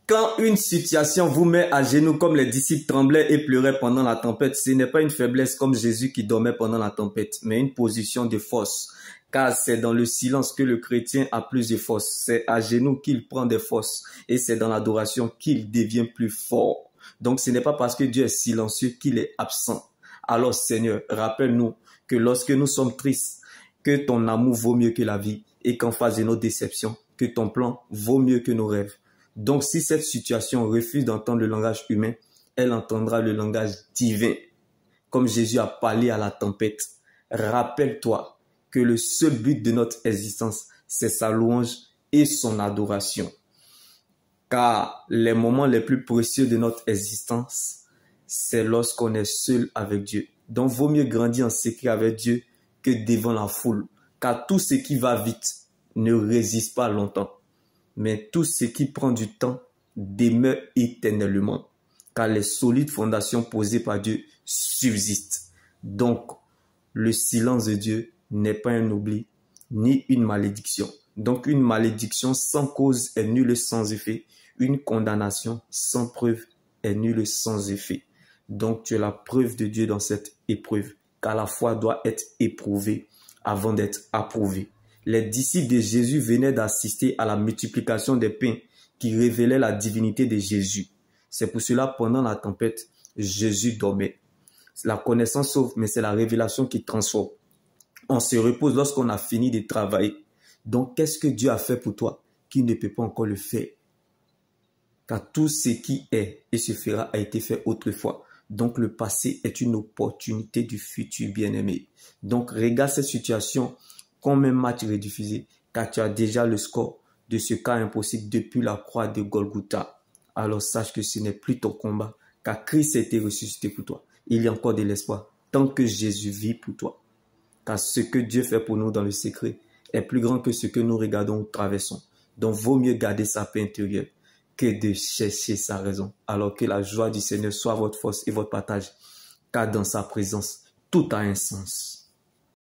Quand une situation vous met à genoux comme les disciples tremblaient et pleuraient pendant la tempête, ce n'est pas une faiblesse comme Jésus qui dormait pendant la tempête, mais une position de force. Car c'est dans le silence que le chrétien a plus de force. C'est à genoux qu'il prend des forces et c'est dans l'adoration qu'il devient plus fort. Donc ce n'est pas parce que Dieu est silencieux qu'il est absent. Alors Seigneur, rappelle-nous que lorsque nous sommes tristes, que ton amour vaut mieux que la vie et qu'en face de nos déceptions, que ton plan vaut mieux que nos rêves. Donc, si cette situation refuse d'entendre le langage humain, elle entendra le langage divin. Comme Jésus a parlé à la tempête, rappelle-toi que le seul but de notre existence, c'est sa louange et son adoration. Car les moments les plus précieux de notre existence, c'est lorsqu'on est seul avec Dieu. Donc, vaut mieux grandir en secret avec Dieu que devant la foule. Car tout ce qui va vite ne résiste pas longtemps. Mais tout ce qui prend du temps demeure éternellement, car les solides fondations posées par Dieu subsistent. Donc, le silence de Dieu n'est pas un oubli, ni une malédiction. Donc, une malédiction sans cause est nulle sans effet. Une condamnation sans preuve est nulle sans effet. Donc, tu es la preuve de Dieu dans cette épreuve, car la foi doit être éprouvée avant d'être approuvée. Les disciples de Jésus venaient d'assister à la multiplication des pains qui révélaient la divinité de Jésus. C'est pour cela, pendant la tempête, Jésus dormait. La connaissance sauve, mais c'est la révélation qui transforme. On se repose lorsqu'on a fini de travailler. Donc, qu'est-ce que Dieu a fait pour toi qui ne peut pas encore le faire? Car tout ce qui est et se fera a été fait autrefois. Donc, le passé est une opportunité du futur bien-aimé. Donc, regarde cette situation comme un match rediffusé, car tu as déjà le score de ce cas impossible depuis la croix de Golgotha. Alors sache que ce n'est plus ton combat, car Christ a été ressuscité pour toi. Il y a encore de l'espoir, tant que Jésus vit pour toi. Car ce que Dieu fait pour nous dans le secret est plus grand que ce que nous regardons ou traversons. Donc vaut mieux garder sa paix intérieure que de chercher sa raison. Alors que la joie du Seigneur soit votre force et votre partage, car dans sa présence, tout a un sens.